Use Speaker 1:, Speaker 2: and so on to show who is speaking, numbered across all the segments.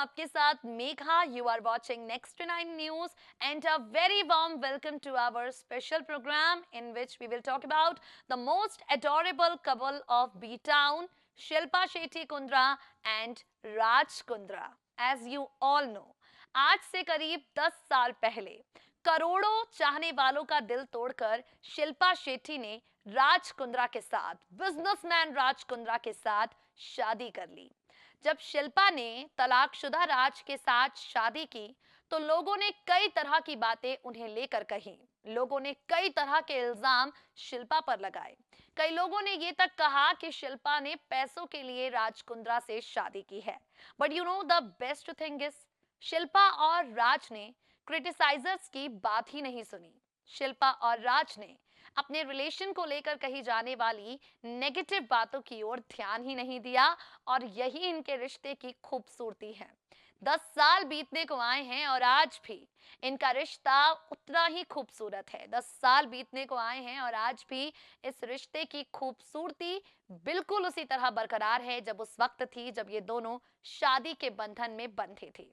Speaker 1: आपके साथ Megha. You are watching next to 9 news and a very warm welcome to our special programme in which we will talk about the most adorable couple of B Town, Shilpa Shetty Kundra and Raj Kundra. As you all know, आज से करीब 10 साल पहले करोड़ों चाहने वालों का दिल तोड़कर शिल्पा शेट्टी ने राज कुंद्रा के साथ, बिजनेसमैन राज कुंद्रा के साथ शादी कर ली. जब शिल्पा ने तलाकशुदा राज के साथ शादी की तो लोगों ने कई तरह की बातें उन्हें लेकर कही. लोगों ने कई तरह के इल्जाम शिल्पा पर लगाए. कई लोगों ने ये तक कहा कि शिल्पा ने पैसों के लिए राज कुंद्रा से शादी की है. But you know the best thing is, Shilpa और राज ने क्रिटिसाइजर्स की बात ही नहीं सुनी. शिल्पा और राज ने अपने रिलेशन को लेकर कही जाने वाली नेगेटिव बातों की ओर ध्यान ही नहीं दिया और यही इनके रिश्ते की खूबसूरती है. 10 साल बीतने को आए हैं और आज भी इनका रिश्ता उतना ही खूबसूरत है. 10 साल बीतने को आए हैं और आज भी इस रिश्ते की खूबसूरती बिल्कुल उसी तरह बरकरार है जब उस वक्त थी जब ये दोनों शादी के बंधन में बंधे थे.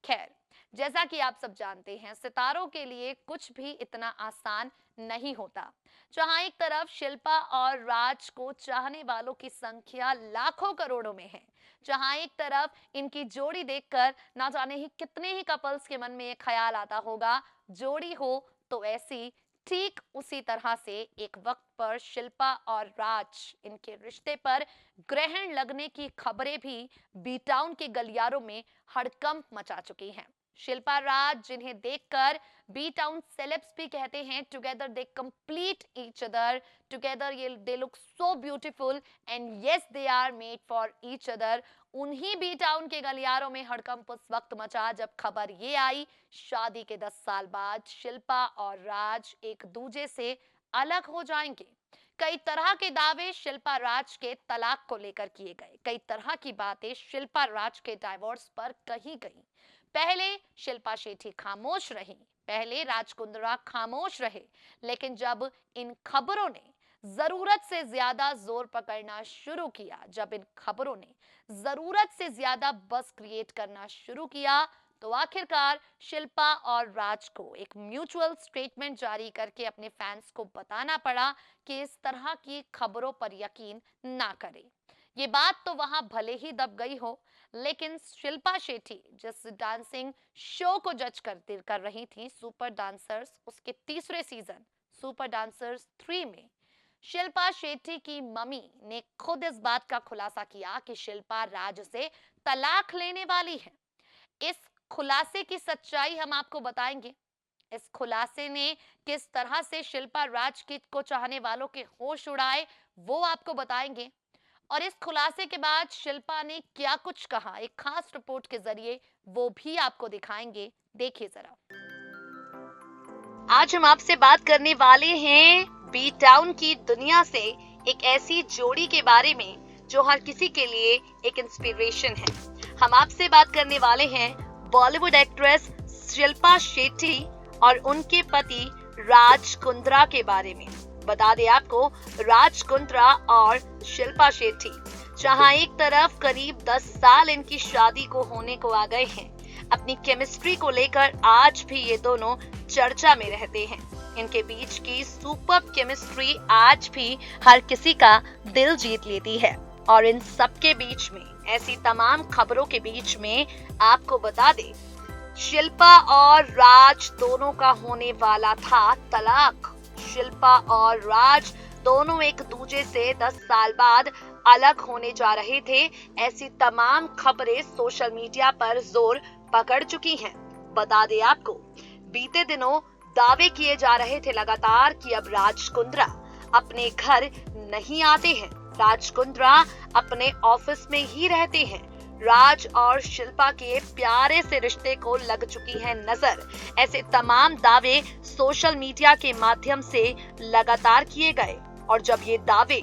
Speaker 1: खैर, जैसा कि आप सब जानते हैं, सितारों के लिए कुछ भी इतना आसान नहीं होता. जहां एक तरफ शिल्पा और राज को चाहने वालों की संख्या लाखों करोड़ों में है, जहां एक तरफ इनकी जोड़ी देखकर ना जाने ही कितने ही कपल्स के मन में ये ख्याल आता होगा, जोड़ी हो तो ऐसी. ठीक उसी तरह से एक वक्त पर शिल्पा और राज, इनके रिश्ते पर ग्रहण लगने की खबरें भी बी टाउन के गलियारों में हड़कंप मचा चुकी हैं. शिल्पा राज, जिन्हें देखकर बी टाउन सेलेब्स भी कहते हैं together they complete each other, together ये they look so beautiful and yes they are made for each other. उन्हीं बी टाउन के गलियारों में हड़कंप उस वक्त मचा जब खबर ये आई, शादी के 10 साल बाद शिल्पा और राज एक दूजे से अलग हो जाएंगे. कई तरह के दावे शिल्पा राज के तलाक को लेकर किए गए. कई तरह की बातें शिल्पा राज के डाइवोर्स पर कही गई. पहले शिल्पा शेट्टी खामोश रही, पहले राज कुंद्रा खामोश रहे, लेकिन जब इन खबरों ने जरूरत से ज्यादा जोर पकड़ना शुरू किया, जब इन खबरों ने जरूरत से ज्यादा बस क्रिएट करना शुरू किया, तो आखिरकार शिल्पा और राज को एक म्यूचुअल स्टेटमेंट जारी करके अपने फैंस को बताना पड़ा कि इस तरह की खबरों पर यकीन ना करें. ये बात तो वहां भले ही दब गई हो, लेकिन शिल्पा शेट्टी जिस डांसिंग शो को जज कर रही थी, सुपर डांसर्स, उसके तीसरे सीजन सुपर डांसर्स 3 में शिल्पा शेट्टी की मम्मी ने खुद इस बात का खुलासा किया कि शिल्पा राज से तलाक लेने वाली है. इस खुलासे की सच्चाई हम आपको बताएंगे. इस खुलासे ने किस तरह से शिल्पा राज को चाहने वालों के होश उड़ाए, वो आपको बताएंगे. और इस खुलासे के बाद शिल्पा ने क्या कुछ कहा, एक खास रिपोर्ट के जरिए वो भी आपको दिखाएंगे. देखिए जरा. आज हम आपसे बात करने वाले हैं बी टाउन की दुनिया से एक ऐसी जोड़ी के बारे में जो हर किसी के लिए एक इंस्पिरेशन है. हम आपसे बात करने वाले हैं बॉलीवुड एक्ट्रेस शिल्पा शेट्टी और उनके पति राज कुंद्रा के बारे में. बता दें आपको, राज कुंद्रा और शिल्पा शेट्टी, जहां एक तरफ करीब 10 साल इनकी शादी को होने को आ गए हैं, अपनी केमिस्ट्री को लेकर आज भी ये दोनों चर्चा में रहते हैं. इनके बीच की सुपर केमिस्ट्री आज भी हर किसी का दिल जीत लेती है. और इन सबके बीच में, ऐसी तमाम खबरों के बीच में आपको बता दें, शिल्पा और राज दोनों का होने वाला था तलाक. शिल्पा और राज दोनों एक दूजे से 10 साल बाद अलग होने जा रहे थे. ऐसी तमाम खबरें सोशल मीडिया पर जोर पकड़ चुकी हैं. बता दें आपको, बीते दिनों दावे किए जा रहे थे लगातार कि अब राज कुंद्रा अपने घर नहीं आते हैं, राज कुंद्रा अपने ऑफिस में ही रहते हैं. राज और शिल्पा के प्यारे से रिश्ते को लग चुकी है नजर. ऐसे तमाम दावे सोशल मीडिया के माध्यम से लगातार किए गए और जब ये दावे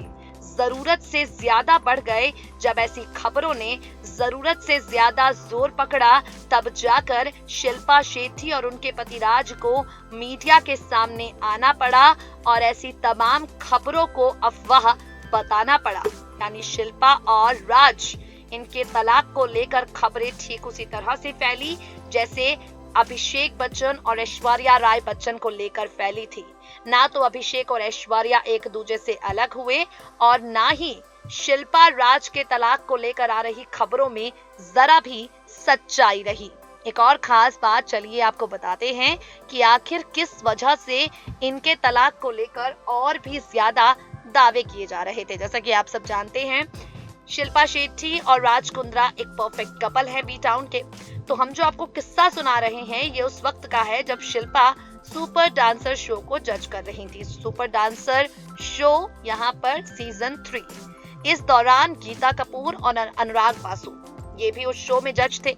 Speaker 1: जरूरत से ज्यादा बढ़ गए, जब ऐसी खबरों ने जरूरत से ज्यादा जोर पकड़ा, तब जाकर शिल्पा शेट्टी और उनके पति राज को मीडिया के सामने आना पड़ा और ऐसी तमाम खबरों को अफवाह बताना पड़ा. यानी शिल्पा और राज, इनके तलाक को लेकर खबरें ठीक उसी तरह से फैली जैसे अभिषेक बच्चन और ऐश्वर्या राय बच्चन को लेकर फैली थी। ना तो अभिषेक और ऐश्वर्या एक दूसरे से अलग हुए और ना ही शिल्पा राज के तलाक को लेकर आ रही खबरों में जरा भी सच्चाई रही। एक और खास बात चलिए आपको बताते हैं कि आखिर किस वजह से इनके तलाक को लेकर और भी ज्यादा दावे किए जा रहे थे। जैसा कि आप सब जानते हैं, शिल्पा शेट्टी और राज कुंद्रा एक परफेक्ट कपल है बी टाउन के। तो हम जो आपको किस्सा सुना रहे हैं ये उस वक्त का है जब शिल्पा सुपर डांसर शो को जज कर रही थी। सुपर डांसर शो यहाँ पर सीजन 3। इस दौरान गीता कपूर और अनुराग बासु ये भी उस शो में जज थे।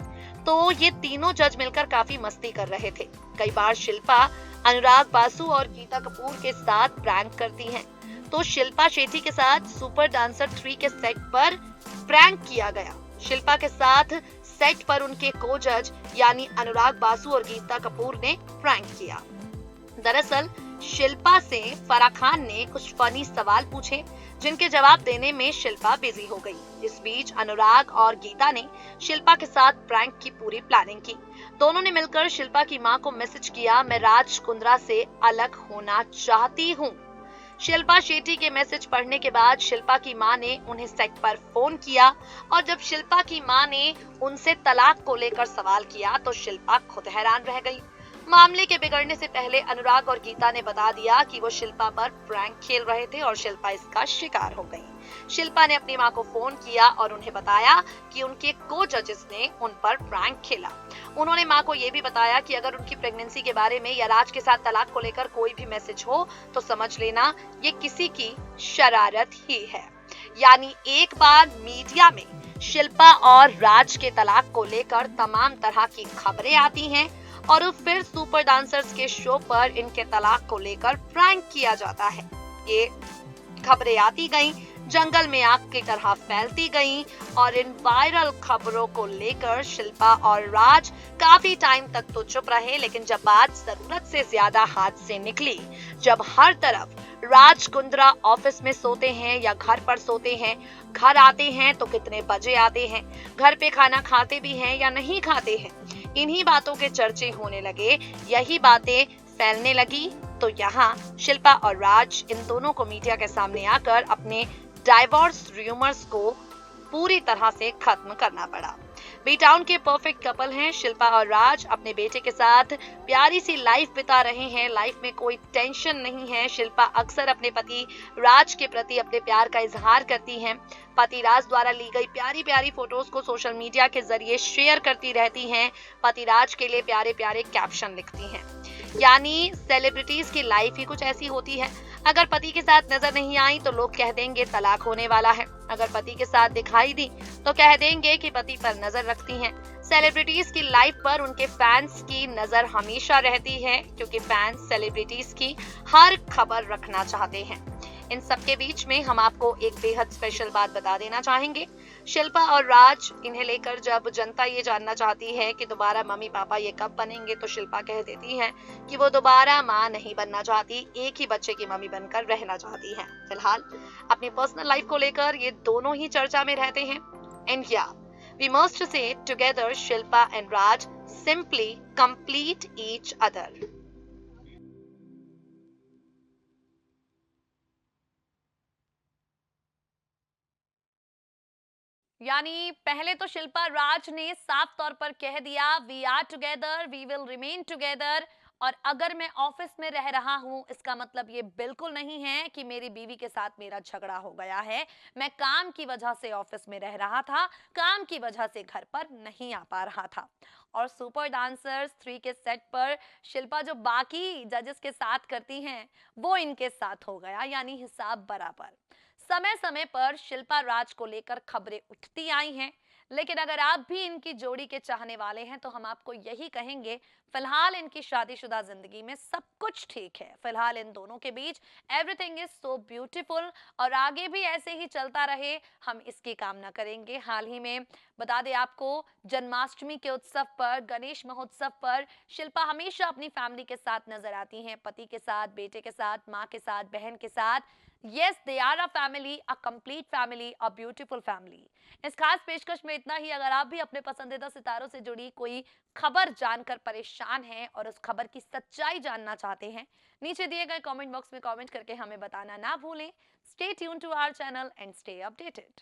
Speaker 1: तो ये तीनों जज मिलकर काफी मस्ती कर रहे थे। कई बार शिल्पा अनुराग बासु और गीता कपूर के साथ प्रैंक करती हैं। तो शिल्पा शेट्टी के साथ सुपर डांसर 3 के सेट पर प्रैंक किया गया। शिल्पा के साथ सेट पर उनके को जज यानी अनुराग बासु और गीता कपूर ने प्रैंक किया। दरअसल शिल्पा से फराह खान ने कुछ फनी सवाल पूछे जिनके जवाब देने में शिल्पा बिजी हो गई। इस बीच अनुराग और गीता ने शिल्पा के साथ प्रैंक की पूरी प्लानिंग की। दोनों ने मिलकर शिल्पा की मां को मैसेज किया, मैं राज कुंद्रा से अलग होना चाहती हूँ। शिल्पा शेट्टी के मैसेज पढ़ने के बाद शिल्पा की मां ने उन्हें सेट पर फोन किया और जब शिल्पा की मां ने उनसे तलाक को लेकर सवाल किया तो शिल्पा खुद हैरान रह गई। मामले के बिगड़ने से पहले अनुराग और गीता ने बता दिया कि वो शिल्पा पर प्रैंक खेल रहे थे और शिल्पा इसका शिकार हो गई। शिल्पा ने अपनी मां को फोन किया और उन्हें बताया कि उनके को जजेस ने उन पर प्रैंक खेला। उन्होंने मां को यह भी बताया कि अगर उनकी प्रेगनेंसी के बारे में या राज के साथ तलाक को लेकर कोई भी मैसेज हो तो समझ लेना ये किसी की शरारत ही है। यानी एक बार मीडिया में शिल्पा और राज के तलाक को लेकर तमाम तरह की खबरें आती हैं और फिर सुपर डांसर्स के शो पर इनके तलाक को लेकर प्रैंक किया जाता है। ये खबरें आती गईं, जंगल में आग की तरह फैलती गईं और इन वायरल खबरों को लेकर शिल्पा और राज काफी टाइम तक तो चुप रहे, लेकिन जब बात जरूरत से ज्यादा हाथ से निकली, जब हर तरफ राज कुंद्रा ऑफिस में सोते हैं या घर पर सोते हैं, घर आते हैं तो कितने बजे आते हैं, घर पे खाना खाते भी हैं या नहीं खाते हैं, इन्हीं बातों के चर्चे होने लगे, यही बातें फैलने लगी। तो यहाँ शिल्पा और राज इन दोनों को मीडिया के सामने आकर अपने डाइवोर्स रूमर्स को पूरी तरह से खत्म करना पड़ा। बी टाउन के परफेक्ट कपल हैं शिल्पा और राज, अपने बेटे के साथ प्यारी सी लाइफ बिता रहे हैं। लाइफ में कोई टेंशन नहीं है। शिल्पा अक्सर अपने पति राज के प्रति अपने प्यार का इजहार करती हैं। पति राज द्वारा ली गई प्यारी प्यारी फोटोज को सोशल मीडिया के जरिए शेयर करती रहती हैं। पति राज के लिए प्यारे प्यारे कैप्शन लिखती हैं। यानी सेलिब्रिटीज की लाइफ ही कुछ ऐसी होती है। अगर पति के साथ नजर नहीं आई तो लोग कह देंगे तलाक होने वाला है। अगर पति के साथ दिखाई दी तो कह देंगे कि पति पर नजर रखती हैं। सेलिब्रिटीज की लाइफ पर उनके फैंस की नजर हमेशा रहती है क्योंकि फैंस सेलिब्रिटीज की हर खबर रखना चाहते हैं। इन सबके बीच में हम आपको एक बेहद स्पेशल बात बता देना चाहेंगे। शिल्पा और राज इन्हें लेकर जब जनता ये जानना चाहती है कि दोबारा मम्मी पापा ये कब बनेंगे तो शिल्पा कह देती हैं कि वो दोबारा माँ नहीं बनना चाहती, एक ही बच्चे की मम्मी बनकर रहना चाहती हैं। फिलहाल अपनी पर्सनल लाइफ को लेकर ये दोनों ही चर्चा में रहते हैं। And yeah we must say together Shilpa and Raj simply complete each other. यानी पहले तो शिल्पा राज ने साफ तौर पर कह दिया we are together, we will remain together. और अगर मैं ऑफिस में रह रहा हूं इसका मतलब ये बिल्कुल नहीं है कि मेरी बीवी के साथ मेरा झगड़ा हो गया है। मैं काम की वजह से ऑफिस में रह रहा था, काम की वजह से घर पर नहीं आ पा रहा था। और सुपर डांसर्स 3 के सेट पर शिल्पा जो बाकी जजेस के साथ करती हैं वो इनके साथ हो गया, यानी हिसाब बराबर। समय समय पर शिल्पा राज को लेकर खबरें उठती आई हैं, लेकिन अगर आप भी इनकी जोड़ी के चाहने वाले हैं तो हम आपको यही कहेंगे फिलहाल इनकी शादीशुदा जिंदगी में सब कुछ ठीक है। फिलहाल इन दोनों के बीच एवरीथिंग इज सो ब्यूटीफुल और आगे भी ऐसे ही चलता रहे, हम इसकी कामना करेंगे। हाल ही में बता दें आपको, जन्माष्टमी के उत्सव पर, गणेश महोत्सव पर शिल्पा हमेशा अपनी फैमिली के साथ नजर आती हैं, पति के साथ, बेटे के साथ, माँ के साथ, बहन के साथ। Yes, they are a family, a complete family, a beautiful family. इस खास पेशकश में इतना ही। अगर आप भी अपने पसंदीदा सितारों से जुड़ी कोई खबर जानकर परेशान हैं और उस खबर की सच्चाई जानना चाहते हैं, नीचे दिए गए कमेंट बॉक्स में कमेंट करके हमें बताना ना भूलें। Stay tuned to our channel and stay updated.